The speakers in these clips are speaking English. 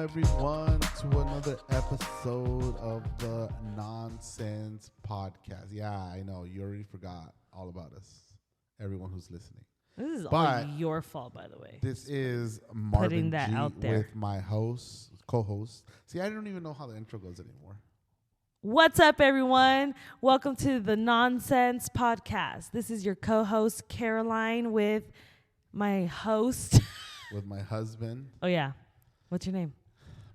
everyone, to another episode of the Nonsense Podcast. Yeah, I know. You already forgot all about us, everyone who's listening. This is all your fault, by the way. This is Marvin Putting that G out there. with my co-host. See, I don't even know how the intro goes anymore. What's up, everyone? Welcome to the Nonsense Podcast. This is your co-host, Caroline, with my host. With my husband. Oh, yeah. What's your name?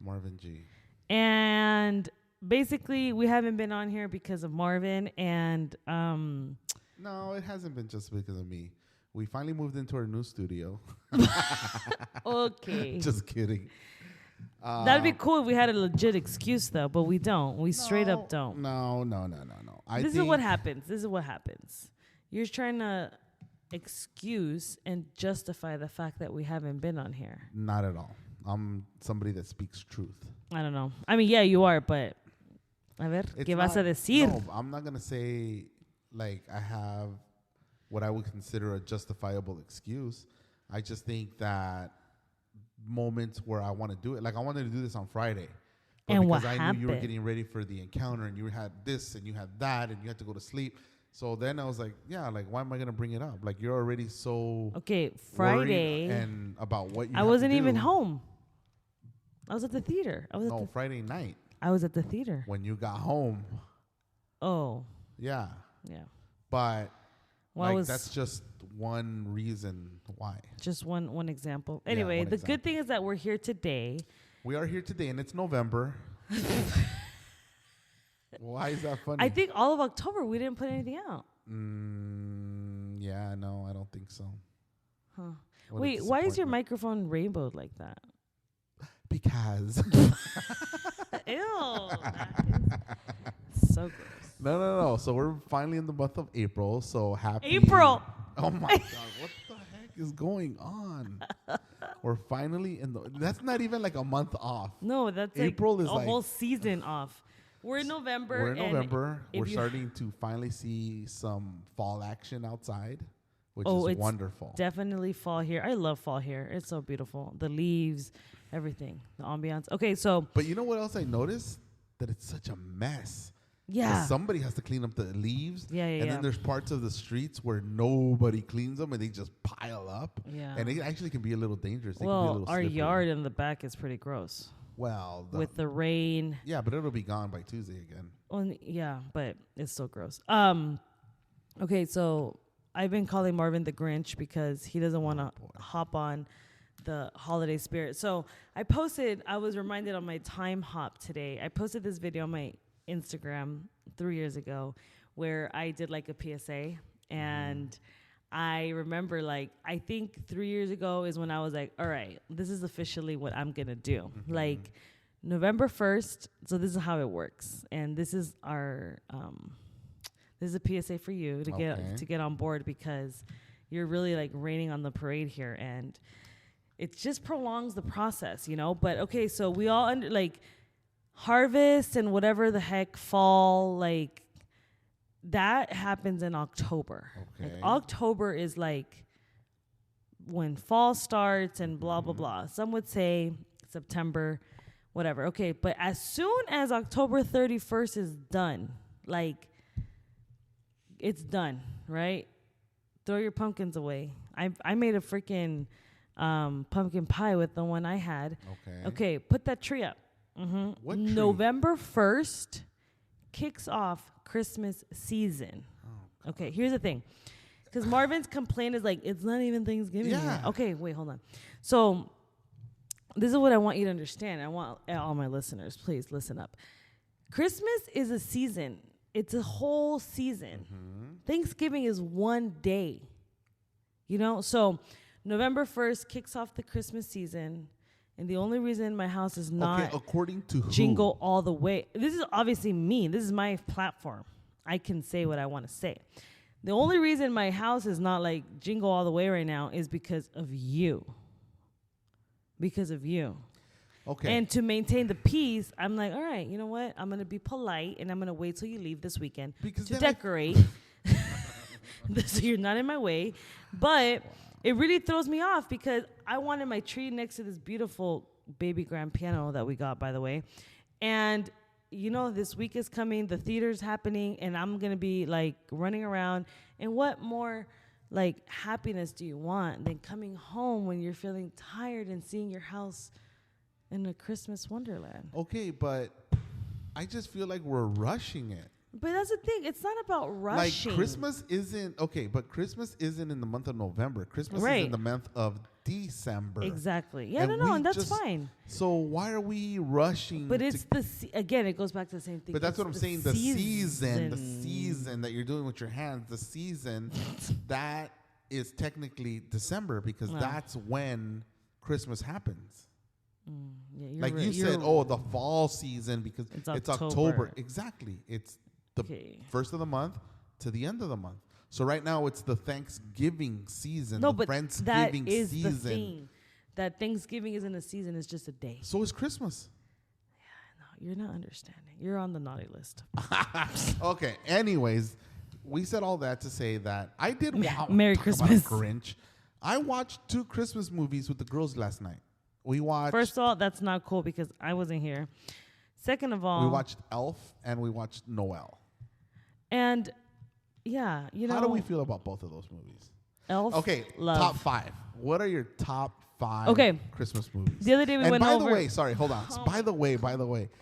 Marvin G. And basically, we haven't been on here because of Marvin. And No, it hasn't been just because of me. We finally moved into our new studio. okay. Just kidding. That'd be cool if we had a legit excuse, though, but we don't. We straight up don't. No. This is what happens. You're trying to excuse and justify the fact that we haven't been on here. Not at all. I'm somebody that speaks truth. I don't know. I mean, yeah, you are, but a ver, ¿qué vas a decir? No, I'm not going to say like I have what I would consider a justifiable excuse. I just think that moments where I want to do it, like I wanted to do this on Friday. But and because what I happened? knew you were getting ready for the encounter and you had this and you had that and you had to go to sleep. So then I was like, yeah, like, why am I going to bring it up? Like, you're already so okay, Friday. And about what you I wasn't even home. I was at the theater. Friday night. I was at the theater. When you got home. Oh. Yeah. Yeah. But well, that's just one reason why. Just one example. Anyway, the good thing is that we're here today. We are here today, and it's November. Why is that funny? I think all of October we didn't put anything out. Yeah, no, I don't think so. Huh. Wait, why is your microphone rainbowed like that? Because. Ew. So gross. No. So we're finally in the month of April. So happy. April. Oh, my God. What the heck is going on? We're finally in the. That's not even like a month off. No, that's April like is a like whole season off. We're in November. We're starting to finally see some fall action outside, which is wonderful. Definitely fall here. I love fall here. It's so beautiful. The leaves, everything, the ambiance. Okay, so. But you know what else I noticed? That it's such a mess. Yeah. Somebody has to clean up the leaves. Yeah. And then there's parts of the streets where nobody cleans them and they just pile up. Yeah. And it actually can be a little dangerous. Well, our yard in the back is pretty gross. Well, with the rain. Yeah, but it'll be gone by Tuesday again. Yeah, but it's still gross. Okay, so I've been calling Marvin the Grinch because he doesn't want to hop on the holiday spirit. So I was reminded on my time hop today. I posted this video on my Instagram 3 years ago where I did like a PSA, and I remember, like, I think 3 years ago is when I was like, all right, this is officially what I'm going to do. Like, November 1st, so this is how it works. And this is our, this is a PSA for you to get on board, because you're really, like, raining on the parade here. And it just prolongs the process, you know? But, okay, so we all, harvest and whatever the heck, fall, like, that happens in October. Okay. Like, October is like when fall starts and blah, blah, blah. Some would say September, whatever. Okay, but as soon as October 31st is done, like, it's done, right? Throw your pumpkins away. I made a freaking pumpkin pie with the one I had. Okay, put that tree up. What tree? November 1st kicks off Christmas season. Okay, here's the thing. Because Marvin's complaint is like, it's not even Thanksgiving yet. Okay, wait, hold on. So this is what I want you to understand. I want all my listeners, please listen up. Christmas is a season. It's a whole season. Thanksgiving is one day. You know? So November 1st kicks off the Christmas season. And the only reason my house is not according to who? Jingle All the Way. This is obviously me. This is my platform. I can say what I want to say. The only reason my house is not like Jingle All the Way right now is because of you. Because of you. Okay. And to maintain the peace, I'm like, all right, you know what? I'm going to be polite, and I'm going to wait till you leave this weekend to decorate. So you're not in my way. But it really throws me off because I wanted my tree next to this beautiful baby grand piano that we got, by the way. And this week is coming, the theater's happening, and I'm going to be like running around. And what more like happiness do you want than coming home when you're feeling tired and seeing your house in a Christmas wonderland? Okay, but I just feel like we're rushing it. But that's the thing. It's not about rushing. Like Christmas isn't but Christmas isn't in the month of November. Christmas is in the month of December. Exactly. Yeah, and that's fine. So why are we rushing? But it's again, it goes back to the same thing. But that's what I'm saying. The season that you're doing with your hands, the season that is technically December because that's when Christmas happens. Yeah, like you said, the fall season because it's October. Exactly. It's the first of the month to the end of the month. So right now it's the Thanksgiving season. No, the but Friendsgiving that is season. the thing. That Thanksgiving isn't a season; it's just a day. So is Christmas. Yeah, no, you're not understanding. You're on the naughty list. Okay. Anyways, we said all that to say that I did Merry Christmas, Grinch. I watched 2 Christmas movies with the girls last night. We watched. First of all, that's not cool because I wasn't here. Second of all, we watched Elf and we watched Noel. And yeah, how do we feel about both of those movies? Elf. Okay, love. top 5. What are your top 5 Christmas movies? The other day we went over. And by the way, sorry, hold on. By the way,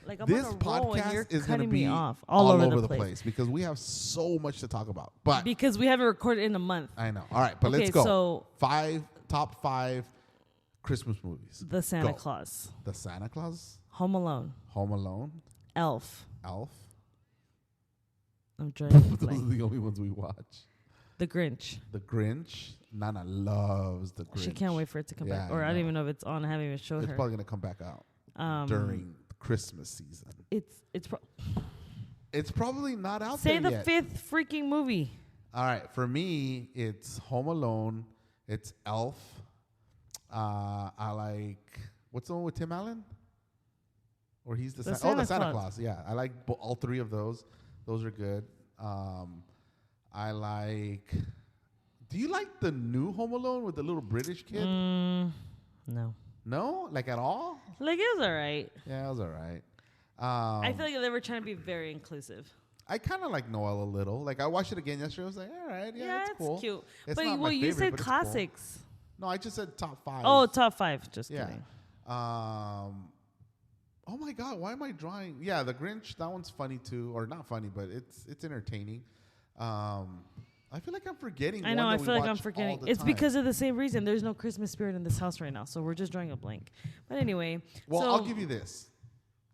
like this podcast is going to be all over the place because we have so much to talk about. But because we haven't recorded in a month. I know. All right, but let's go. So top 5 Christmas movies. The Santa Claus. The Santa Claus. Home Alone. Elf. I'm trying to Those are the only ones we watch. The Grinch. Nana loves The Grinch. She can't wait for it to come back. Or I don't even know if it's on. I haven't even showed her. It's probably going to come back out during Christmas season. It's probably not out there yet. Say the 5th freaking movie. All right. For me, it's Home Alone. It's Elf. I like... What's the one with Tim Allen? Or he's the Santa Claus. Yeah. I like all 3 of those. Those are good. I like... Do you like the new Home Alone with the little British kid? No. No? Like at all? Like it was all right. Yeah, it was all right. I feel like they were trying to be very inclusive. I kind of like Noel a little. Like I watched it again yesterday. I was like, all right, yeah, it's cool. Cute. It's but not my you favorite, said classics. Cool. No, I just said top 5. Oh, top 5. Just kidding. Oh my God, why am I drawing? Yeah, The Grinch. That one's funny too, or not funny, but it's entertaining. I feel like I'm forgetting. I know. I feel like I'm forgetting. It's because of the same reason. There's no Christmas spirit in this house right now, so we're just drawing a blank. But anyway, I'll give you this,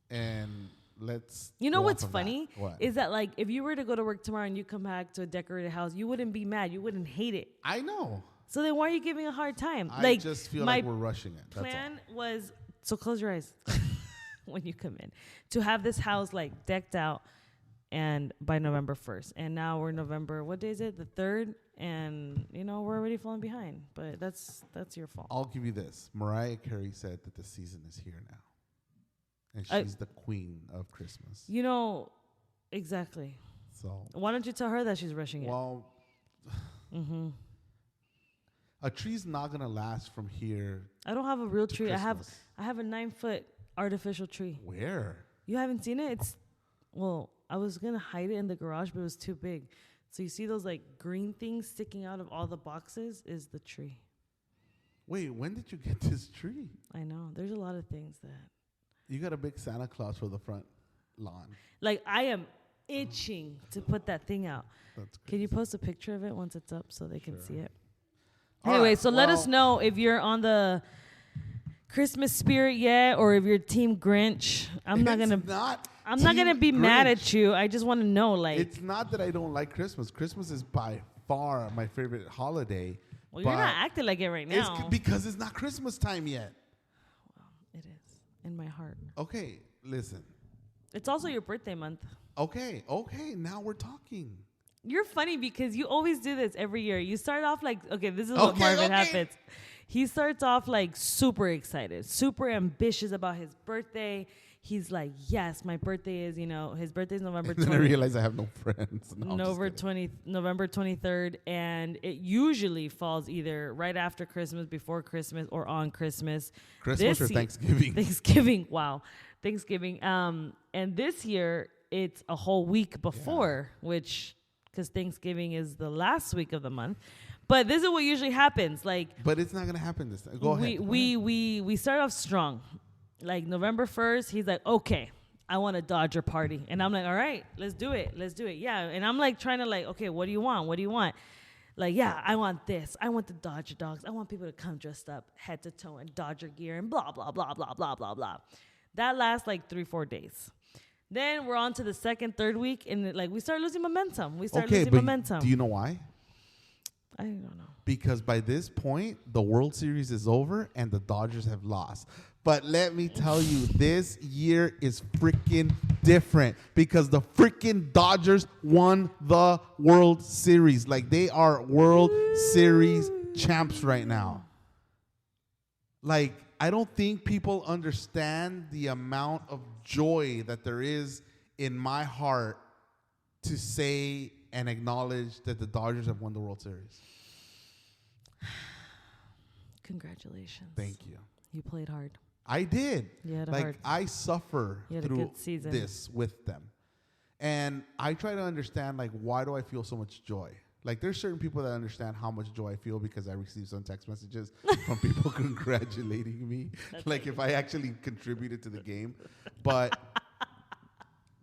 and let's. You know what's funny is that like if you were to go to work tomorrow and you come back to a decorated house, you wouldn't be mad. You wouldn't hate it. I know. So then why are you giving a hard time? I just feel like we're rushing it. That's plan was close your eyes when you come in to have this house like decked out. And by November 1st. And now we're November, what day is it? The 3rd. And, we're already falling behind. But that's your fault. I'll give you this. Mariah Carey said that the season is here now. And she's the queen of Christmas. Exactly. So why don't you tell her that she's rushing it? Well, a tree's not going to last from here. I don't have a real tree. Christmas. I have a 9-foot artificial tree. Where? You haven't seen it? I was going to hide it in the garage, but it was too big. So you see those like green things sticking out of all the boxes is the tree. Wait, when did you get this tree? I know. There's a lot of things that. You got a big Santa Claus for the front lawn. Like I am itching to put that thing out. That's crazy. Can you post a picture of it once it's up so they can see it? All anyway, right, so let us know if you're on the Christmas spirit yet or if you're Team Grinch. I'm not going to be mad at you. I just want to know, like. It's not that I don't like Christmas. Christmas is by far my favorite holiday. Well, you're not acting like it right now. It's because it's not Christmas time yet. Well, it is in my heart. Okay, listen. It's also your birthday month. Okay, now we're talking. You're funny because you always do this every year. You start off like, okay, this is what Marvin happens. He starts off like super excited, super ambitious about his birthday. he's like, yes, my birthday is, his birthday's November 20th. And then I realize I have no friends. No, November 23rd, and it usually falls either right after Christmas, before Christmas, or on Christmas. Christmas or Thanksgiving? Thanksgiving, wow. Thanksgiving. And this year, it's a whole week before, which, because Thanksgiving is the last week of the month. But this is what usually happens. But it's not going to happen this time. Go ahead. We start off strong. Like November 1st, he's like, okay, I want a Dodger party. And I'm like, all right, let's do it. Yeah. And I'm like trying to okay, what do you want? Like, yeah, I want this. I want the Dodger dogs. I want people to come dressed up head to toe in Dodger gear and blah, blah, blah, blah, blah, blah, blah. That lasts 3-4 days. Then we're on to the second, third week, and we start losing momentum. Do you know why? I don't know. Because by this point, the World Series is over and the Dodgers have lost. But let me tell you, this year is freaking different because the freaking Dodgers won the World Series. They are World Series champs right now. I don't think people understand the amount of joy that there is in my heart to say and acknowledge that the Dodgers have won the World Series. Congratulations. Thank you. You played hard. I did. You had a hard. I suffer you had through a good season. this with them. And I try to understand, why do I feel so much joy? There's certain people that understand how much joy I feel because I receive some text messages from people congratulating me. If I actually contributed to the game. But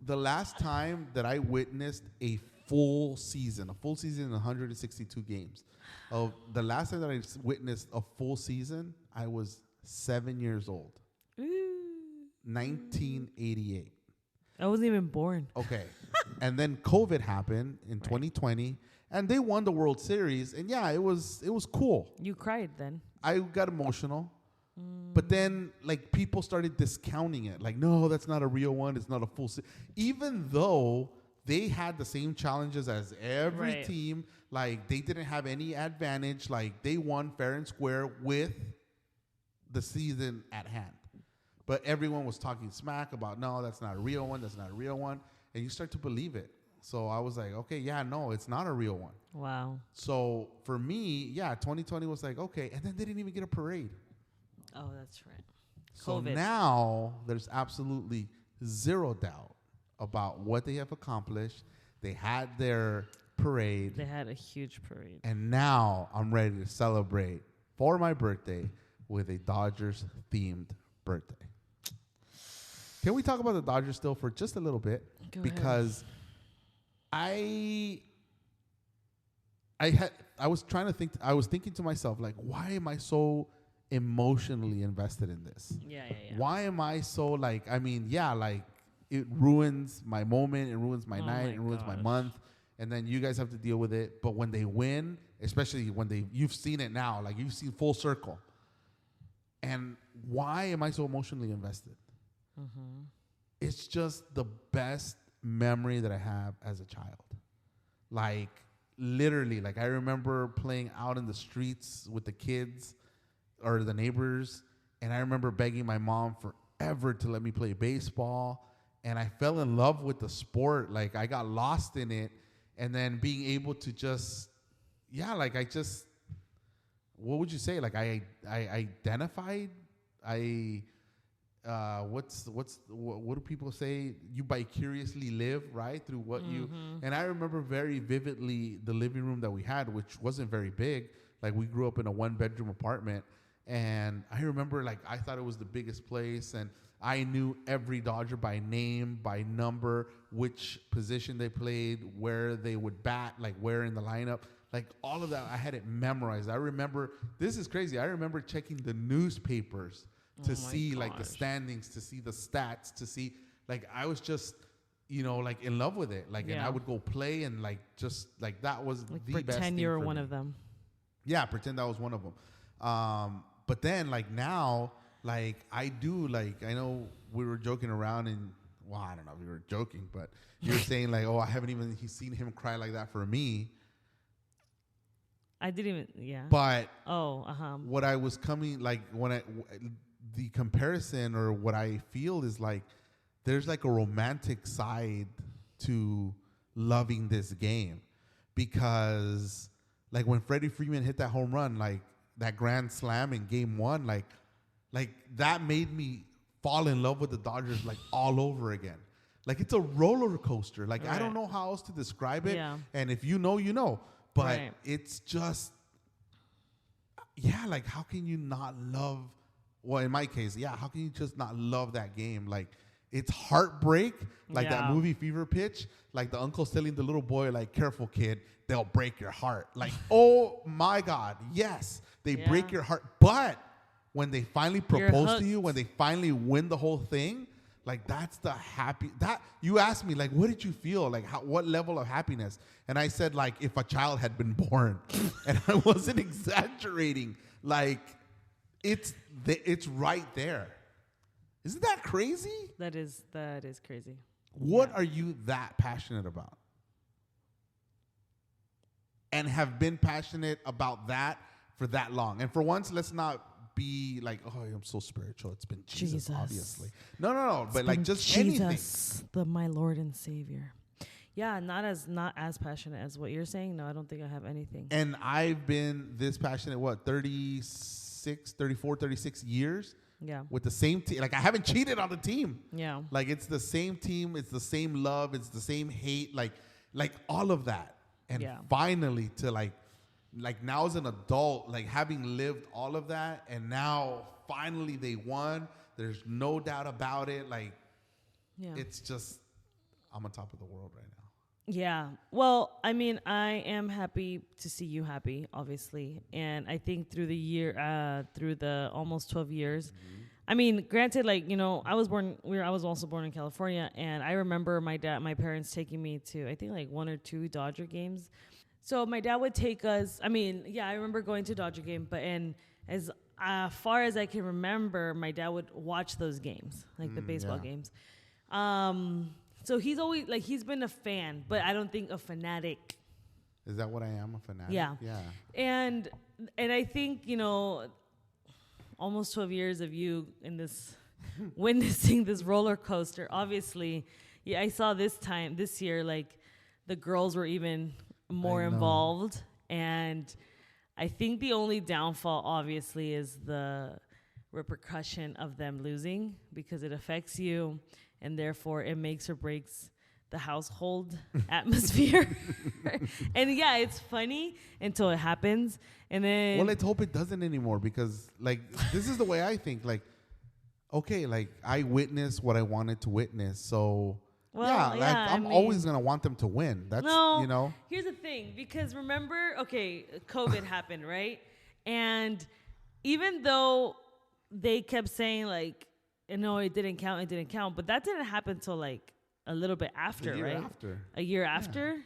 the last time that I witnessed a full season in 162 games, the last time that I witnessed a full season, I was 7 years old. Ooh. 1988. I wasn't even born. Okay. And then COVID happened in 2020. And they won the World Series, and yeah, it was cool. You cried then. I got emotional, but then people started discounting it. No, that's not a real one. It's not a full. Even though they had the same challenges as every team, they didn't have any advantage. They won fair and square with the season at hand. But everyone was talking smack about, no, that's not a real one. That's not a real one, and you start to believe it. So I was like, okay, yeah, no, it's not a real one. Wow. So for me, 2020 was okay. And then they didn't even get a parade. Oh, that's right. So COVID. Now there's absolutely zero doubt about what they have accomplished. They had their parade. They had a huge parade. And now I'm ready to celebrate for my birthday with a Dodgers-themed birthday. Can we talk about the Dodgers still for just a little bit? Go because ahead. I was thinking to myself, why am I so emotionally invested in this? Yeah. Why am I so it ruins my moment, it ruins my night, it ruins my month, and then you guys have to deal with it. But when they win, especially when you've seen it now, you've seen full circle. And why am I so emotionally invested? Mm-hmm. It's just the best memory that I have as a child. Literally, I remember playing out in the streets with the kids or the neighbors, and I remember begging my mom forever to let me play baseball, and I fell in love with the sport. I got lost in it, and then being able to just, what would you say? I identified, what do people say? You vicariously live, right? Through what you, and I remember very vividly the living room that we had, which wasn't very big. We grew up in a 1-bedroom apartment, and I remember I thought it was the biggest place, and I knew every Dodger by name, by number, which position they played, where they would bat, where in the lineup. All of that, I had it memorized. I remember, this is crazy, I remember checking the newspapers to see the standings, to see the stats, to see I was just in love with it. And I would go play and that was the best thing. Pretend you were one of them. Yeah, pretend I was one of them. But then now I do I know we were joking around and I don't know if we were joking, but you were saying I haven't even seen him cry like that for me. I didn't even, yeah. But what I was coming the comparison or what I feel is there's like a romantic side to loving this game, because like when Freddie Freeman hit that home run, like that grand slam in game 1, like that made me fall in love with the Dodgers like all over again. Like it's a roller coaster. Like I don't know how else to describe it. Yeah. And if you know, you know. But it's just, yeah, like how can you not love, well, in my case, yeah, how can you just not love that game? Like it's heartbreak, like that movie Fever Pitch, like the uncle's telling the little boy, like, careful kid, they'll break your heart. Like, oh my God, yes, they break your heart. But when they finally propose to you, when they finally win the whole thing, like that's the happy, that you asked me, like, what did you feel? Like what level of happiness? And I said, like, if a child had been born. And I wasn't exaggerating. Like it's right there. Isn't that crazy? That is crazy. What are you that passionate about? And have been passionate about that for that long. And for once, let's not be like, oh, I'm so spiritual. It's been Jesus. Obviously. No. But like just Jesus, my Lord and Savior. Yeah, not as passionate as what you're saying. No, I don't think I have anything. And I've been this passionate, 36 years? Yeah. With the same team. Like I haven't cheated on the team. Yeah. Like it's the same team. It's the same love. It's the same hate. Like all of that. And finally to like now as an adult, like having lived all of that, and now finally they won. There's no doubt about it. Like, it's just, I'm on top of the world right now. Yeah. Well, I mean, I am happy to see you happy, obviously. And I think through the almost 12 years, I mean, granted, like, you know, I was also born in California, and I remember my parents taking me to, I think, like 1 or 2 Dodger games. So my dad would take us, I mean, I remember going to a Dodger game, but as far as I can remember, my dad would watch those games, like the baseball games. So he's always, like, he's been a fan, but I don't think a fanatic. Is that what I am, a fanatic? Yeah. And I think, you know, almost 12 years of you in this, witnessing this roller coaster, obviously, I saw this year, like, the girls were even more involved. And I think the only downfall, obviously, is the repercussion of them losing, because it affects you, and therefore it makes or breaks the household atmosphere. And it's funny until it happens. And then, well, let's hope it doesn't anymore, because like this is the way I think. Like, okay, like I witnessed what I wanted to witness, so I'm always gonna want them to win. That's you know. Here's the thing, because remember, COVID happened, right? And even though they kept saying like, no, it didn't count, but that didn't happen until like a little bit after, right? A year after,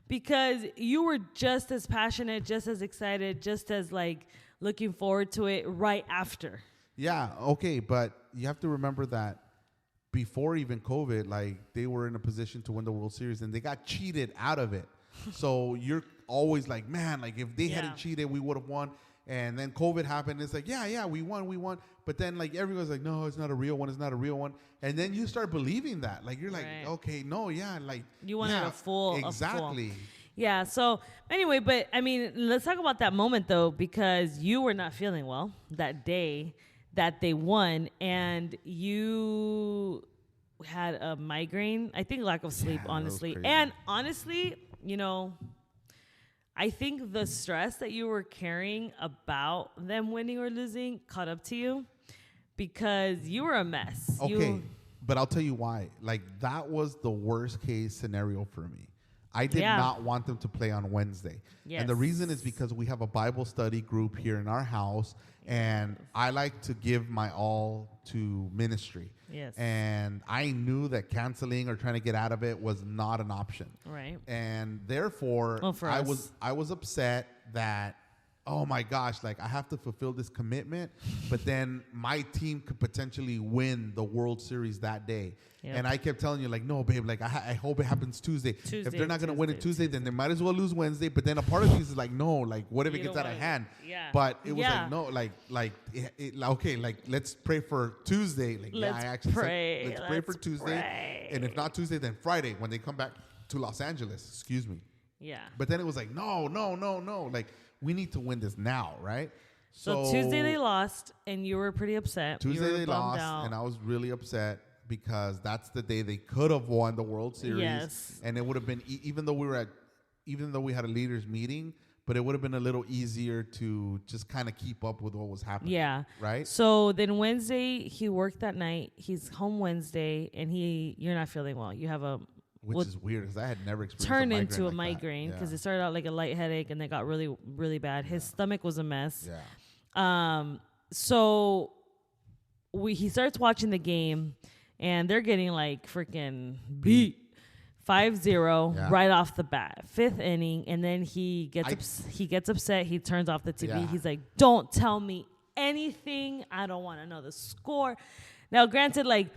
because you were just as passionate, just as excited, just as like looking forward to it right after. Yeah, okay, but you have to remember that before even COVID, like they were in a position to win the World Series and they got cheated out of it. So you're always like, man, like if they hadn't cheated, we would have won. And then COVID happened. It's like, we won. But then like everyone's like, no, it's not a real one. And then you start believing that. Like you're like, okay, no, like you wanted a full. Exactly. Yeah. So anyway, but I mean, let's talk about that moment though, because you were not feeling well that day that they won, and you had a migraine. I think lack of sleep, honestly. And honestly, you know, I think the stress that you were carrying about them winning or losing caught up to you, because you were a mess. Okay, but I'll tell you why. Like, that was the worst case scenario for me. I did not want them to play on Wednesday. Yes. And the reason is because we have a Bible study group here in our house, and I like to give my all to ministry. Yes. And I knew that canceling or trying to get out of it was not an option. Right. And therefore, I was upset that, oh my gosh, like I have to fulfill this commitment, but then my team could potentially win the World Series that day. Yep. And I kept telling you, like, no, babe, like I hope it happens Tuesday. If they're not going to win it Tuesday, then they might as well lose Wednesday. But then a part of me is like, no, like what if it gets out of hand? Yeah. But it was like, no, okay, like let's pray for Tuesday. Like, let's I actually pray. Said, let's pray for Tuesday. Pray. And if not Tuesday, then Friday when they come back to Los Angeles. Excuse me. Yeah. But then it was like, no. Like, we need to win this now, right? So Tuesday they lost, and you were pretty upset. Tuesday they lost, and I was really upset because that's the day they could have won the World Series. Yes. And it would have been, even though we had a leaders meeting, but it would have been a little easier to just kind of keep up with what was happening. Yeah. Right? So then Wednesday, he worked that night. He's home Wednesday, and you're not feeling well. You have a... Which is weird because I had never experienced turned into a migraine because it started out like a light headache and they got really, really bad. His stomach was a mess. Yeah. So he starts watching the game and they're getting like freaking beat 5-0 right off the bat, 5th inning, and then he gets upset. He turns off the TV. Yeah. He's like, "Don't tell me anything. I don't want to know the score." Now, granted, like.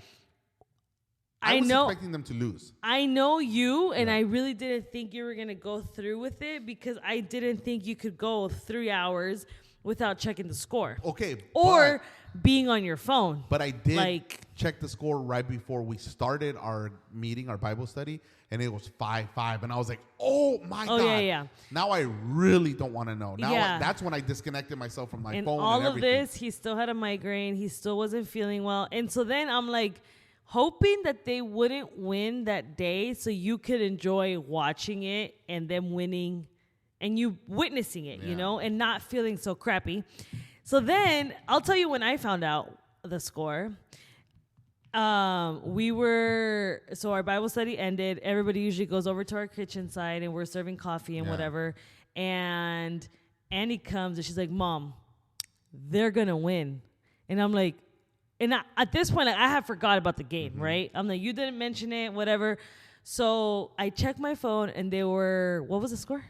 I was expecting them to lose. I know you, and I really didn't think you were going to go through with it because I didn't think you could go 3 hours without checking the score. Okay. Or being on your phone. But I did check the score right before we started our meeting, our Bible study, and it was 5-5. And I was like, oh, my God. Yeah. Now I really don't want to know. Now that's when I disconnected myself from my phone and everything. All of this, he still had a migraine. He still wasn't feeling well. And so then I'm like... hoping that they wouldn't win that day so you could enjoy watching it and them winning and you witnessing it, you know, and not feeling so crappy. So then I'll tell you when I found out the score. Our Bible study ended. Everybody usually goes over to our kitchen side and we're serving coffee and whatever. And Annie comes and she's like, "Mom, they're going to win." And I'm like, at this point, I had forgot about the game, right? I'm like, you didn't mention it, whatever. So I checked my phone, and they were, what was the score?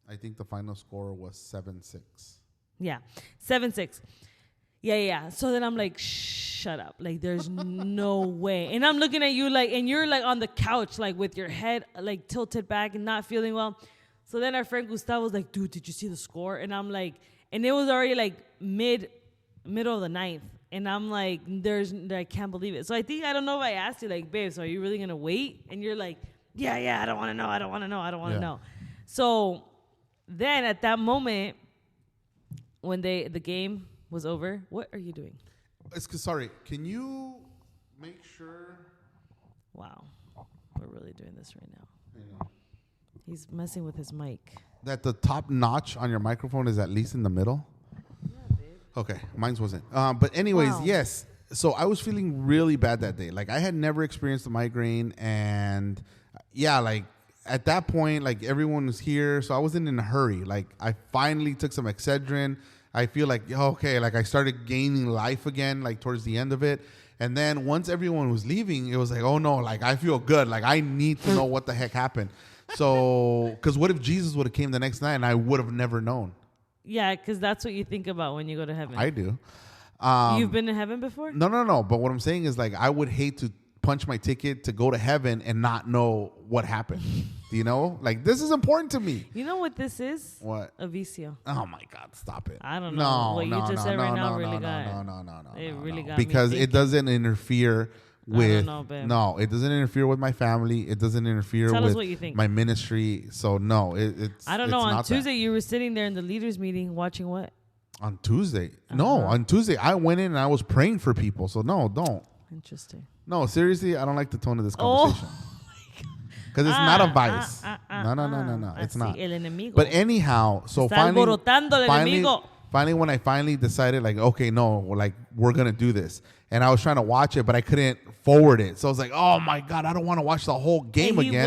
I think the final score was 7-6. Yeah, 7-6. Yeah. So then I'm like, shut up. Like, there's no way. And I'm looking at you, like, and you're, like, on the couch, like, with your head, like, tilted back and not feeling well. So then our friend Gustavo was like, dude, did you see the score? And I'm like, and it was already, like, middle of the ninth. And I'm like, I can't believe it. So I don't know if I asked you, like, babe, so are you really going to wait? And you're like, yeah, I don't want to know. So then at that moment, when the game was over, what are you doing? Sorry, can you make sure? Wow, we're really doing this right now. Yeah. He's messing with his mic. That the top notch on your microphone is at least in the middle? Okay, mine wasn't. But anyways, yes. So I was feeling really bad that day. Like I had never experienced a migraine, and like at that point, like everyone was here, so I wasn't in a hurry. Like I finally took some Excedrin. I feel like okay, like I started gaining life again, like towards the end of it. And then once everyone was leaving, it was like, oh no, like I feel good. Like I need to know what the heck happened. So, because what if Jesus would have came the next night and I would have never known? Yeah, because that's what you think about when you go to heaven. I do. You've been to heaven before? No. But what I'm saying is, like, I would hate to punch my ticket to go to heaven and not know what happened. Do you know? Like, this is important to me. You know what this is? What? A vicio. Oh, my God. Stop it. I don't know. What you just said right now really got... No. It really got because me it doesn't interfere with... I don't know, babe. No, it doesn't interfere with my family. It doesn't interfere Tell with us what you think. My ministry. So, no, it's... I don't know. On Tuesday, you were sitting there in the leaders meeting watching what? On Tuesday? No, on Tuesday, I went in and I was praying for people. So, no, don't. Interesting. No, seriously, I don't like the tone of this conversation. Because it's not a vice. No. It's not. El enemigo. But anyhow, so finally, when I finally decided, like, okay, no, like, we're going to do this. And I was trying to watch it, but I couldn't forward it. So I was like, oh, my God, I don't want to watch the whole game again.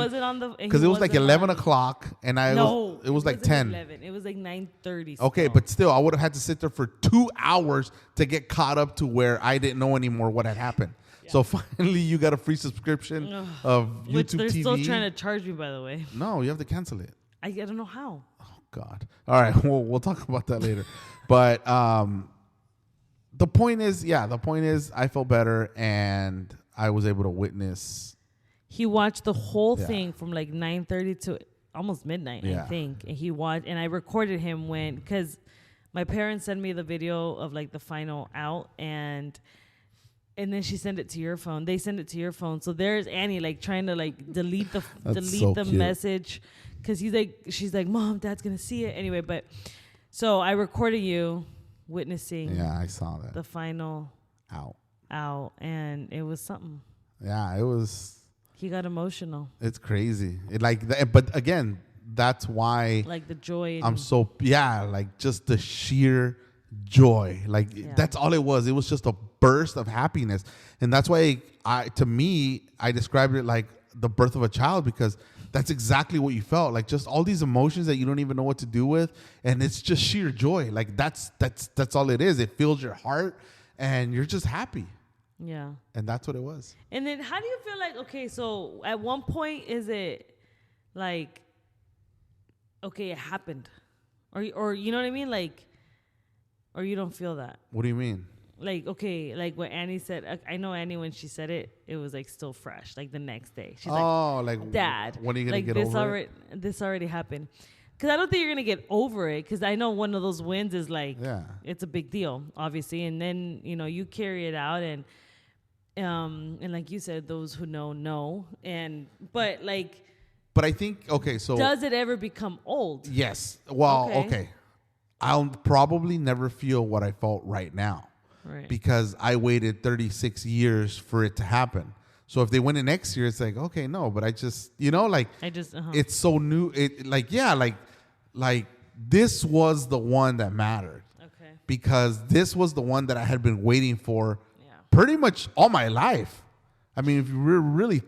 Because it was like 11 o'clock, and it was like 10. 11. It was like 9:30. Okay, but still, I would have had to sit there for 2 hours to get caught up to where I didn't know anymore what had happened. Yeah. So finally, you got a free subscription of YouTube TV. Which they're still trying to charge me, by the way. No, you have to cancel it. I don't know how. God. All right, we'll talk about that later. But the point is, I felt better, and I was able to witness. He watched the whole thing from like 9:30 to almost midnight, I think. And he watched, and I recorded him because my parents sent me the video of like the final out, and then she sent it to your phone. They send it to your phone. So there's Annie like trying to like delete the message, because she's like, Mom, Dad's gonna see it anyway. But so I recorded you witnessing. Yeah, I saw that. The final out, and it was something. Yeah, it was. He got emotional. It's crazy. But again, that's why. Like the joy. I'm so like just the sheer joy. That's all it was. It was just a burst of happiness, and that's why I described it like the birth of a child, because that's exactly what you felt. Like just all these emotions that you don't even know what to do with, and it's just sheer joy. Like that's all it is. It fills your heart, and you're just happy. Yeah. And that's what it was. And then how do you feel like, okay, so at one point is it like, okay, it happened, or you know what I mean? Like, or you don't feel that? What do you mean? Like, okay, like what Annie said, I know Annie, when she said it, it was like still fresh, like the next day. She's like, Dad, when are you going to like get over it? This already happened. Because I don't think you're going to get over it, because I know one of those wins is like, it's a big deal, obviously. And then, you carry it out, and like you said, those who know. But I think, okay, so. Does it ever become old? Yes. Well, okay. I'll probably never feel what I felt right now. Right. Because I waited 36 years for it to happen. So if they win it next year, it's like, okay, no, but I just, it's so new. It like this was the one that mattered. Okay. Because this was the one that I had been waiting for pretty much all my life. I mean, if we're really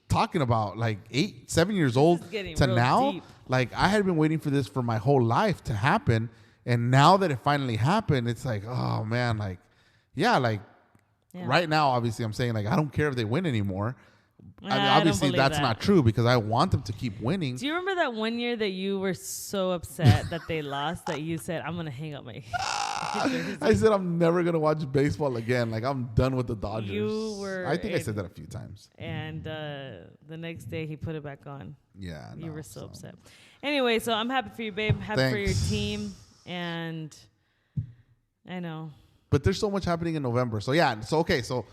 talking about like 7 years old to now, deep. Like I had been waiting for this for my whole life to happen. And now that it finally happened, it's like, oh man, right now, obviously I'm saying like, I don't care if they win anymore. I mean, obviously that's not true, because I want them to keep winning. Do you remember that one year that you were so upset that they lost that you said, I'm going to hang up my I said, I'm never going to watch baseball again. Like, I'm done with the Dodgers. You were. I think I said that a few times. And the next day he put it back on. Yeah. You were so upset. Anyway, so I'm happy for you, babe. Happy for your team. And I know. But there's so much happening in November. So, So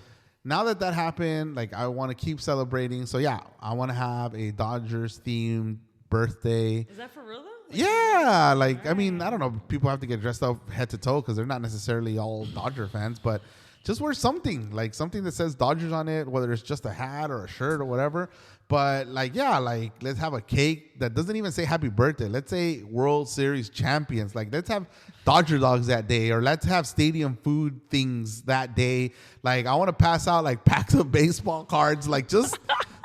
now that happened, like, I want to keep celebrating. So, I want to have a Dodgers-themed birthday. Is that for real, though? Yeah. Like, I mean, I don't know. People have to get dressed up head to toe because they're not necessarily all Dodger fans. But just wear something. Like, something that says Dodgers on it, whether it's just a hat or a shirt or whatever. But, let's have a cake that doesn't even say happy birthday. Let's say World Series champions. Like, let's have Dodger dogs that day, or let's have stadium food things that day. Like, I want to pass out, like, packs of baseball cards. Like, just,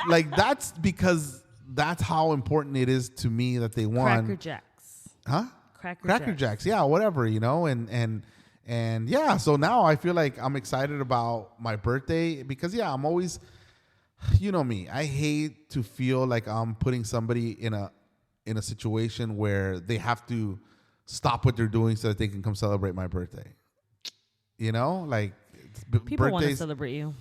that's because that's how important it is to me that they won. Cracker Jacks. Huh? Cracker Jacks. Yeah, whatever, and so now I feel like I'm excited about my birthday because, I'm always... You know me. I hate to feel like I'm putting somebody in a situation where they have to stop what they're doing so that they can come celebrate my birthday. Like people want to celebrate you.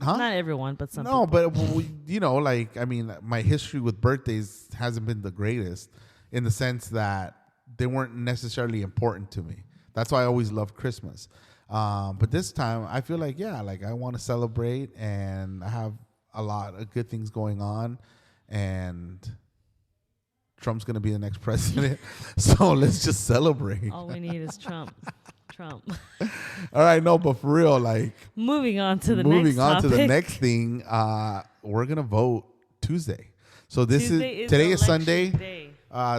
Huh? Not everyone, but some. No, people. but I mean, my history with birthdays hasn't been the greatest in the sense that they weren't necessarily important to me. That's why I always loved Christmas. But this time, I feel like I want to celebrate, and I have a lot of good things going on, and Trump's going to be the next president. So let's just celebrate. All we need is Trump. All right, no, but for real, moving on to the next thing, we're going to vote Tuesday. So today is Sunday.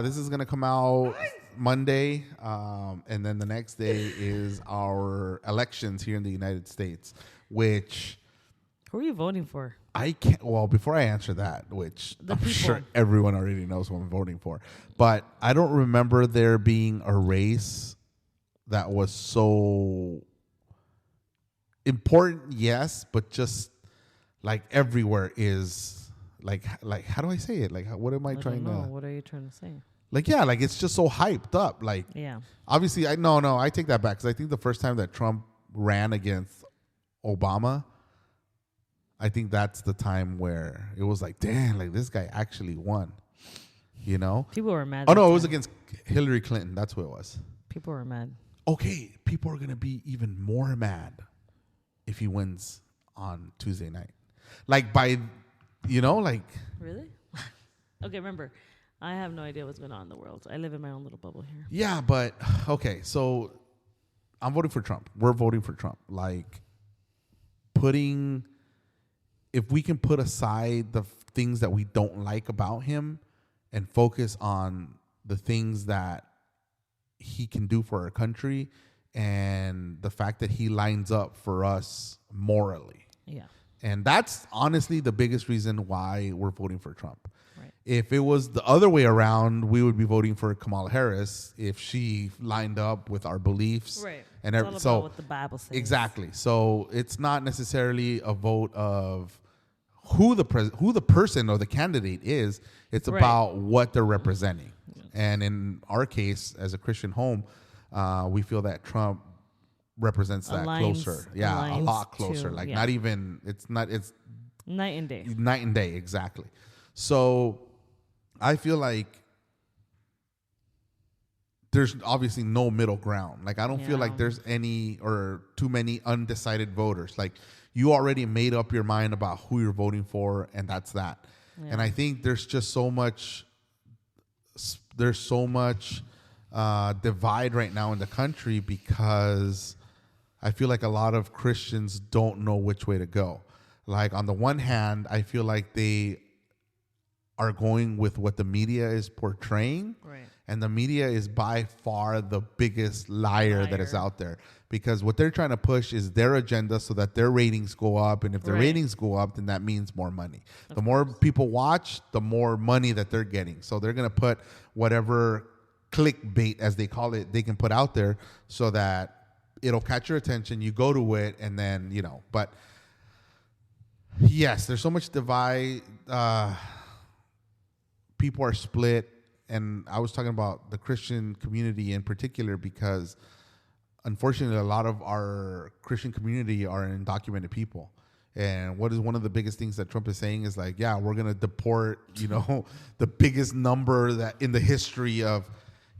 This is going to come out Monday. And then the next day is our elections here in the United States, which... Who are you voting for? I can't. Well, before I answer that, which I'm sure everyone already knows who I'm voting for, but I don't remember there being a race that was so important. Yes, but just like everywhere is like how do I say it? Like what am I trying to? What are you trying to say? Like, yeah, like it's just so hyped up. Like, Yeah. obviously, I take that back because I think the first time that Trump ran against Obama, I think that's the time where it was like, damn, like this guy actually won. You know? People were mad. Oh no, that it was time. against Hillary Clinton. That's who it was. People were mad. Okay, people are gonna be even more mad if he wins on Tuesday night. Like by, like Really? Okay, remember, I have no idea what's going on in the world. I live in my own little bubble here. yeah, but okay, so I'm voting for Trump. We're voting for Trump. Like if we can put aside the things that we don't like about him and focus on the things that he can do for our country and the fact that he lines up for us morally. Yeah. And that's honestly the biggest reason why we're voting for Trump. Right. If it was the other way around, we would be voting for Kamala Harris if she lined up with our beliefs. Right. And It's all so about what the Bible says. exactly. So it's not necessarily a vote of who the person or the candidate is. It's Right. about what they're representing. And in our case, as a Christian home, we feel that Trump represents that closer. Yeah, a lot closer. Like not even, it's night and day. Night and day, exactly. So I feel like there's obviously no middle ground. Like I don't feel like there's any or too many undecided voters. Like you already made up your mind about who you're voting for, and that's that. Yeah. And I think there's just so much divide right now in the country because I feel like a lot of Christians don't know which way to go. Like on the one hand, I feel like they are going with what the media is portraying. Right. And the media is by far the biggest liar that is out there because what they're trying to push is their agenda so that their ratings go up. And if their ratings go up, then that means more money. The more people watch, the more money that they're getting. So they're going to put whatever clickbait, as they call it, they can put out there so that it'll catch your attention. You go to it and then, but yes, there's so much divide. People are split. And I was talking about the Christian community in particular because, unfortunately, a lot of our Christian community are undocumented people. And what is one of the biggest things that Trump is saying is like, yeah, we're going to deport, the biggest number that in the history of,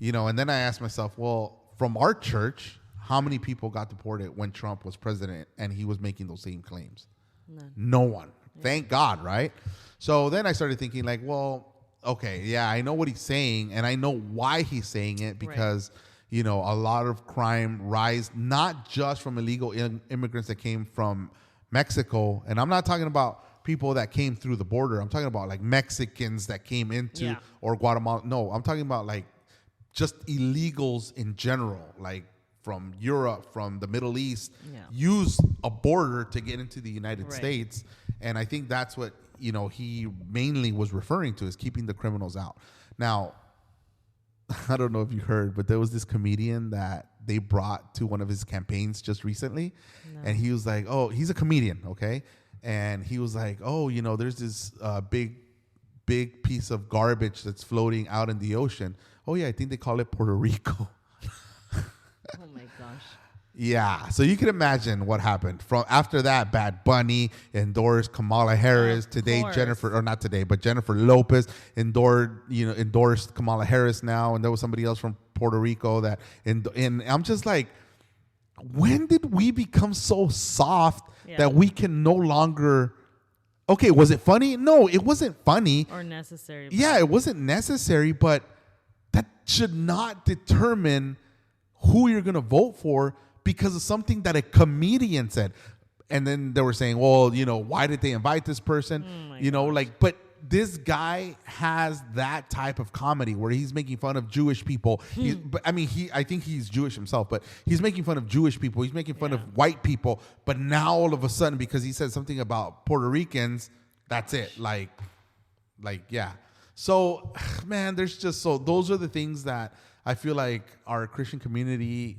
and then I asked myself, well, from our church, how many people got deported when Trump was president and he was making those same claims? None. No one. Yeah. Thank God, right? So then I started thinking like, well, okay, yeah, I know what he's saying, and I know why he's saying it because, a lot of crime rise not just from illegal immigrants that came from Mexico, and I'm not talking about people that came through the border. I'm talking about like Mexicans that came into or Guatemala. No, I'm talking about like just illegals in general, like from Europe, from the Middle East, use a border to get into the United States, and I think that's what he mainly was referring to is keeping the criminals out. Now, I don't know if you heard, but there was this comedian that they brought to one of his campaigns just recently. No. And he was like, oh, he's a comedian. Okay. And he was like, oh, there's this big piece of garbage that's floating out in the ocean. Oh yeah. I think they call it Puerto Rico. Oh my gosh. Yeah, so you can imagine what happened. From after that, Bad Bunny endorsed Kamala Harris. Today, Jennifer Lopez endorsed Kamala Harris now, and there was somebody else from Puerto Rico that. And I'm just like, when did we become so soft that we can no longer? Okay, was it funny? No, it wasn't funny or necessary. Yeah, it wasn't necessary, but that should not determine who you're gonna vote for. Because of something that a comedian said. And then they were saying, well, why did they invite this person? But this guy has that type of comedy where he's making fun of Jewish people. I think he's Jewish himself, but he's making fun of Jewish people. He's making fun of white people. But now all of a sudden, because he said something about Puerto Ricans, that's it. Yeah. So, man, those are the things that I feel like our Christian community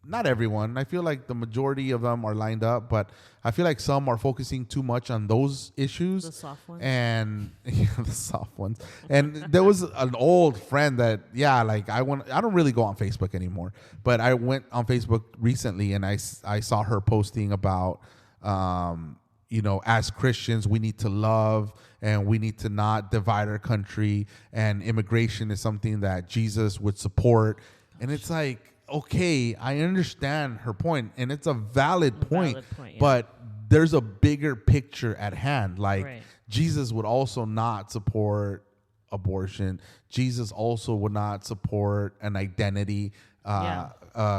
not everyone. I feel like the majority of them are lined up, but I feel like some are focusing too much on those issues. The soft ones. And the soft ones. And there was an old friend that, like I don't really go on Facebook anymore, but I went on Facebook recently and I saw her posting about, as Christians, we need to love and we need to not divide our country, and immigration is something that Jesus would support. And it's like, okay, I understand her point, and it's a valid point, yeah. But there's a bigger picture at hand. Like, right. Jesus would also not support abortion. Jesus also would not support an identity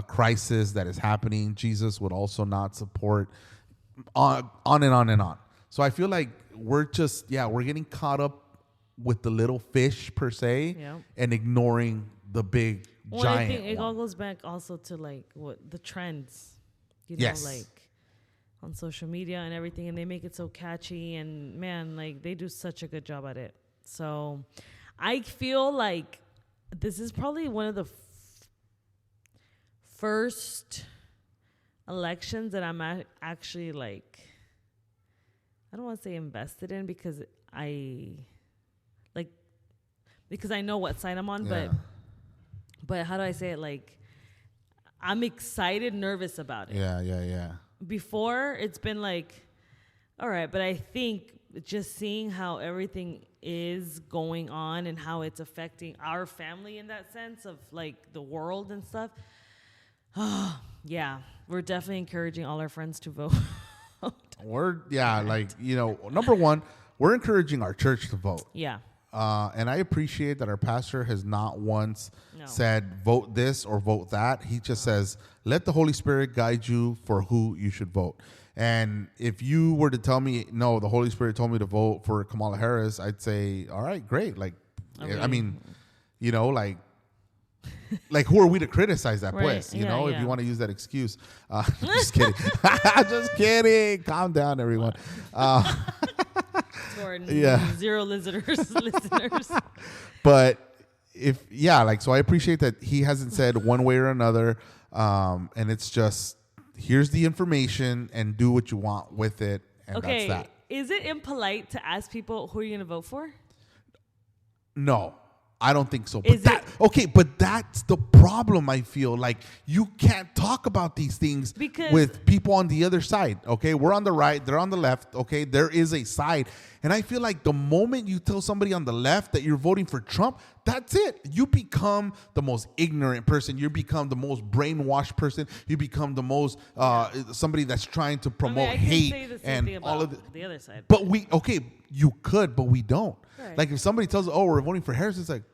crisis that is happening. Jesus would also not support on and on and on. So I feel like we're just, we're getting caught up with the little fish per se, and ignoring the big giant. I think it all goes back also to like what the trends, like on social media and everything, and they make it so catchy, and man, like they do such a good job at it. So I feel like this is probably one of the first elections that I'm actually like, I don't want to say invested in because I know what side I'm on, but how do I say it? Like, I'm excited, nervous about it. Yeah. Before, it's been like, all right, but I think just seeing how everything is going on and how it's affecting our family in that sense of like the world and stuff. We're definitely encouraging all our friends to vote. Number one, we're encouraging our church to vote. Yeah. And I appreciate that our pastor has not once said vote this or vote that. He just says, let the Holy Spirit guide you for who you should vote. And if you were to tell me, no, the Holy Spirit told me to vote for Kamala Harris, I'd say, all right, great. Like, okay. I mean, like who are we to criticize that place? If you want to use that excuse. Just kidding. Just kidding. Calm down, everyone. Zero listeners. But so I appreciate that he hasn't said one way or another. And it's just, here's the information and do what you want with it. And that's that. Is it impolite to ask people who are you going to vote for? No. I don't think so. But but that's the problem, I feel. Like, you can't talk about these things with people on the other side, okay? We're on the right, they're on the left, okay? There is a side. And I feel like the moment you tell somebody on the left that you're voting for Trump, that's it. You become the most ignorant person. You become the most brainwashed person. You become the most, somebody that's trying to promote hate and all of the other side. But you could, but we don't. Right. Like, if somebody tells us, we're voting for Harris, it's like,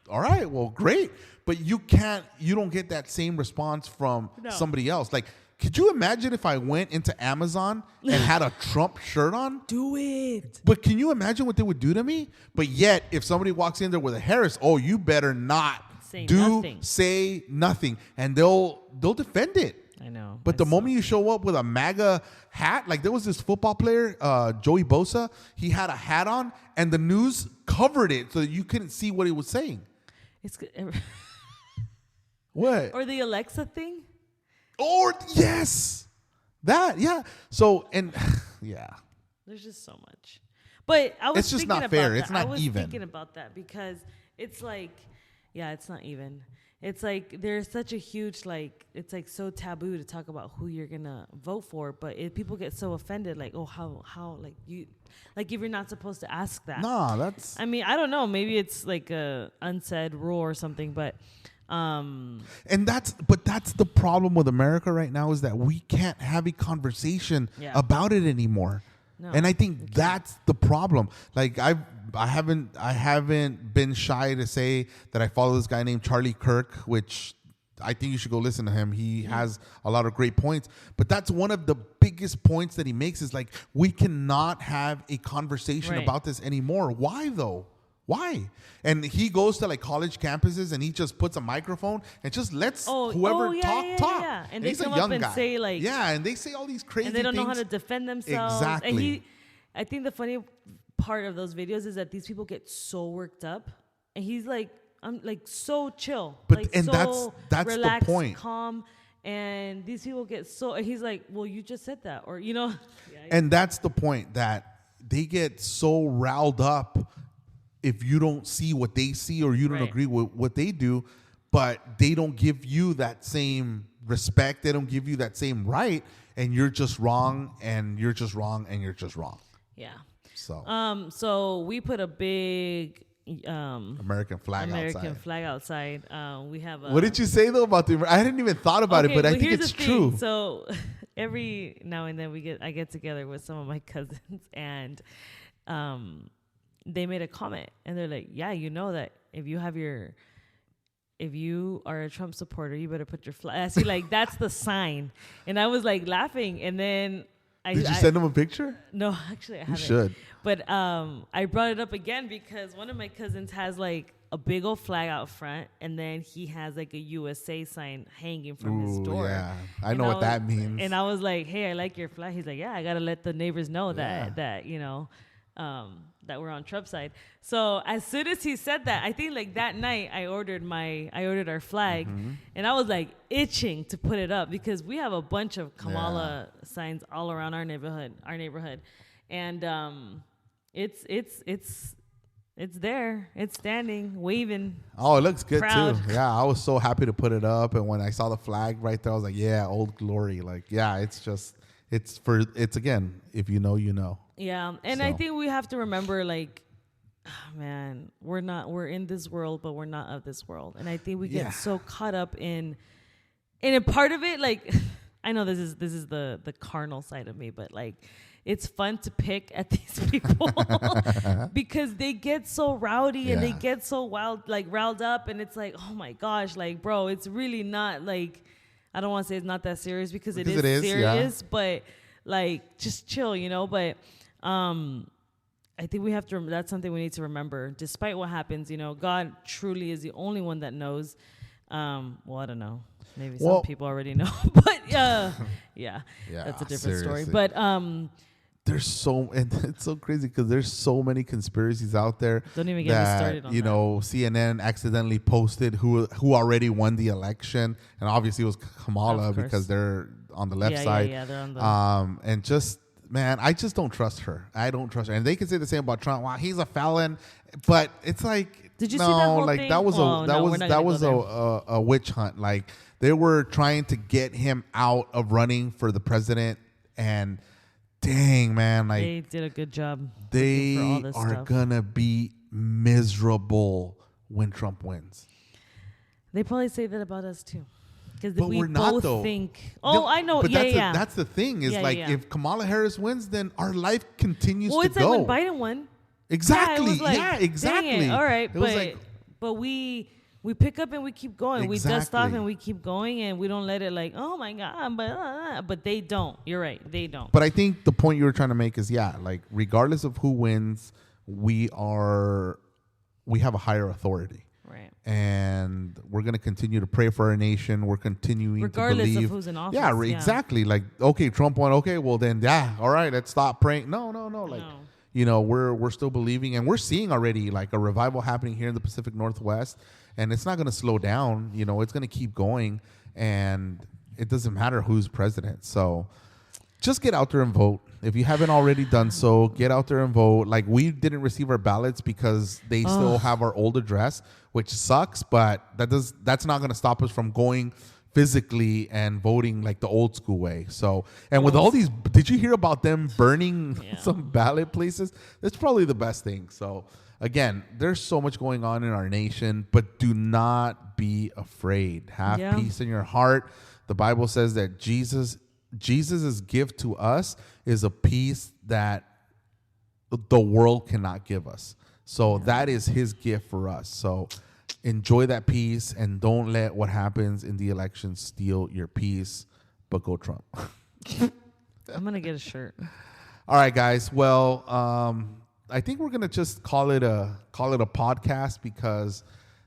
all right, well, great. But you don't get that same response from somebody else. Like, could you imagine if I went into Amazon and had a Trump shirt on? Do it. But can you imagine what they would do to me? But yet, if somebody walks in there with a Harris, you better not say nothing. And they'll defend it. I know. But the moment you show up with a MAGA hat, like there was this football player, Joey Bosa, he had a hat on and the news covered it so that you couldn't see what he was saying. It's what? Or the Alexa thing? Or yes. That, yeah. So, and yeah. There's just so much. But I was it's just not fair. It's not even. I was thinking about that because it's like, it's not even. It's like there's such a huge, like, it's like so taboo to talk about who you're going to vote for. But people get so offended, like, how, like, you, like, if you're not supposed to ask that. No, that's. I mean, I don't know. Maybe it's like a unsaid rule or something, but. And that's the problem with America right now is that we can't have a conversation about it anymore. No, and I think that's the problem. Like I haven't been shy to say that I follow this guy named Charlie Kirk, which I think you should go listen to him. He has a lot of great points, but that's one of the biggest points that he makes is like, we cannot have a conversation about this anymore. Why though? Why? And he goes to like college campuses and he just puts a microphone and just lets whoever talk. Yeah. And they come up and say like, and they say all these crazy things. And they don't know how to defend themselves. Exactly. And I think the funny part of those videos is that these people get so worked up and he's like, I'm like so chill. But like, and so that's relaxed, the point. Calm. And these people get so, he's like, well, you just said that, or, Yeah, and that's the point, that they get so riled up if you don't see what they see or you don't agree with what they do, but they don't give you that same respect. They don't give you that same right. And you're just wrong, and you're just wrong, and you're just wrong. Yeah. So we put a big American flag outside. We have what did you say though about the? I hadn't even thought about it, but I think it's true. So every now and then I get together with some of my cousins, and they made a comment, and they're like, yeah, you know that if you are a Trump supporter, you better put your flag. I see, like, that's the sign. And I was like laughing, and then did you send them a picture? No, actually, I haven't. You should. But I brought it up again because one of my cousins has like a big old flag out front, and then he has like a USA sign hanging from his door. Yeah, I know what that means. And I was like, "Hey, I like your flag." He's like, "Yeah, I gotta let the neighbors know that that we're on Trump's side." So as soon as he said that, I think like that night I ordered our flag, and I was like itching to put it up because we have a bunch of Kamala signs all around our neighborhood, and it's there, it's standing, waving. Oh, it looks good proud. too. Yeah, I was so happy to put it up, and when I saw the flag right there, I was like, yeah, Old Glory. Like, yeah, it's again, if you know, you know. Yeah, and I think we have to remember, like, man, we're in this world, but we're not of this world. And I think we get so caught up in a part of it. Like, I know this is the carnal side of me, but like, it's fun to pick at these people because they get so rowdy and they get so riled up, and it's like, oh my gosh, like, bro, it's really not like, I don't want to say it's not that serious because it is serious, but like, just chill, But I think we have to. That's something we need to remember. Despite what happens, God truly is the only one that knows. Well, I don't know. Maybe some people already know, but yeah, that's a different story. But and it's so crazy because there's so many conspiracies out there. Don't even get me started on that. CNN accidentally posted who already won the election, and obviously it was Kamala because they're on the left side. Yeah, they're on the. And just. Man, I just don't trust her. I don't trust her. And they can say the same about Trump. Wow, he's a felon. But it's like, did you see that whole thing? That was a witch hunt. Like, they were trying to get him out of running for the president. And dang, man, like, they did a good job. They are gonna be miserable when Trump wins. They probably say that about us too. But we're not, though. I know. But that's the thing is if Kamala Harris wins, then our life continues to go. Well, it's like when Biden won. Exactly. Exactly. All right, but we pick up and we keep going. Exactly. We dust off and we keep going, and we don't let it like, oh my God, but they don't. You're right, they don't. But I think the point you were trying to make is like, regardless of who wins, we have a higher authority. Right. And we're going to continue to pray for our nation. We're continuing regardless to believe. Of who's in office. Yeah, exactly. Like, okay, Trump won. Okay, well then, all right, let's stop praying. No. Like, we're still believing, and we're seeing already like a revival happening here in the Pacific Northwest, and it's not going to slow down. It's going to keep going, and it doesn't matter who's president. So just get out there and vote. If you haven't already done so, get out there and vote. Like, we didn't receive our ballots because they still have our old address, which sucks, but that's not going to stop us from going physically and voting like the old school way. So, and with all these, did you hear about them burning some ballot places? That's probably the best thing. So again, there's so much going on in our nation, but do not be afraid. Have peace in your heart. The Bible says that Jesus's gift to us is a peace that the world cannot give us. So that is his gift for us. So enjoy that peace and don't let what happens in the election steal your peace, but go Trump. I'm going to get a shirt. All right, guys. Well, I think we're going to just call it a podcast because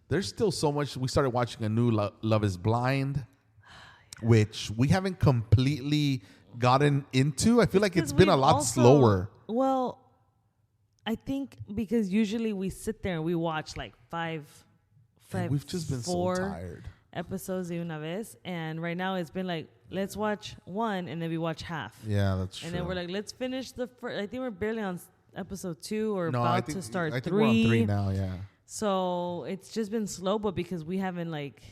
there's still so much. We started watching a new Love is Blind, which we haven't completely gotten into. I feel like it's been a lot slower. Well, I think because usually we sit there and we watch like five we've just been so tired. episodes de una vez, and right now it's been like, let's watch one, and then we watch half. Yeah, that's true. And then we're like, let's finish the first. I think we're barely on episode 2 or No, about to start 3. I think we're on 3 now, yeah. So it's just been slow, but because we haven't like...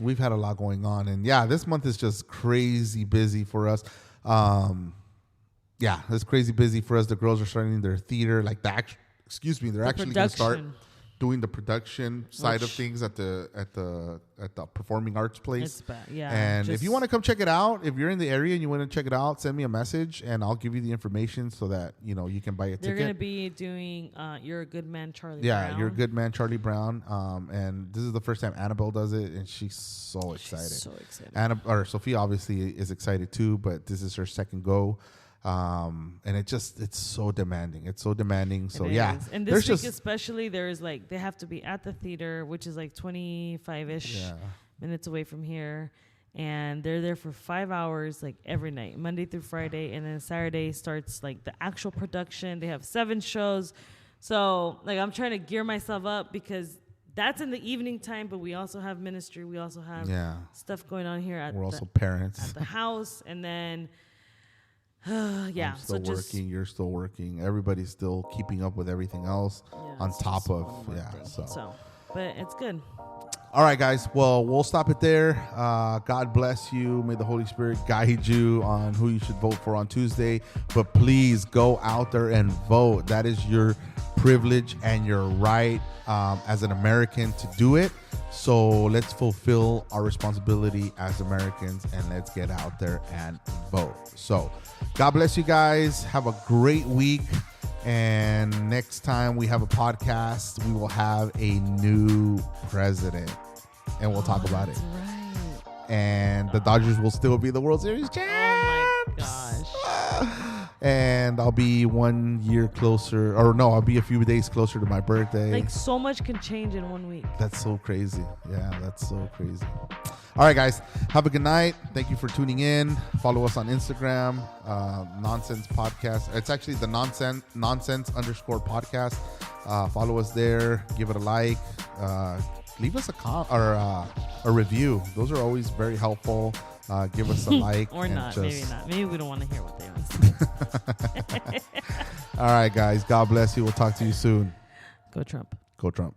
We've had a lot going on. And yeah, this month is just crazy busy for us. Yeah, it's crazy busy for us. The girls are starting their theater. Like they're actually going to start doing the production side of things at the performing arts place. It's bad, yeah. And if you want to come check it out, if you're in the area and you want to check it out, send me a message and I'll give you the information so that you can buy a ticket. They're going to be doing You're a Good Man, Charlie Brown. Yeah, You're a Good Man, Charlie Brown. And this is the first time Annabelle does it, and she's so excited. Sophia obviously is excited too, but this is her second go. And it's so demanding. It's so demanding. So yeah. And this week especially, there's like, they have to be at the theater, which is like 25-ish minutes away from here. And they're there for 5 hours, like every night, Monday through Friday. And then Saturday starts like the actual production. They have 7 shows. So like, I'm trying to gear myself up because that's in the evening time, but we also have ministry. We also have stuff going on here we're also parents at the house. And then, I'm still working. You're still working. Everybody's still keeping up with everything else on top of So, but it's good. All right, guys. Well, we'll stop it there. God bless you. May the Holy Spirit guide you on who you should vote for on Tuesday. But please go out there and vote. That is your privilege and your right as an American to do it. So let's fulfill our responsibility as Americans and let's get out there and vote. So God bless you guys. Have a great week. And next time we have a podcast, we will have a new president and we'll talk about it. Right. And the Dodgers will still be the World Series champs. Oh my gosh. And I'll be 1 year closer, or no, I'll be a few days closer to my birthday. Like so much can change in 1 week. That's so crazy. Yeah, that's so crazy. All right, guys. Have a good night. Thank you for tuning in. Follow us on Instagram, Nonsense Podcast. It's actually the nonsense_podcast. Follow us there. Give it a like. Leave us a review. Those are always very helpful. Give us a like. Or not. Maybe not. Maybe we don't want to hear what they want to say. All right, guys. God bless you. We'll talk to you soon. Go Trump. Go Trump.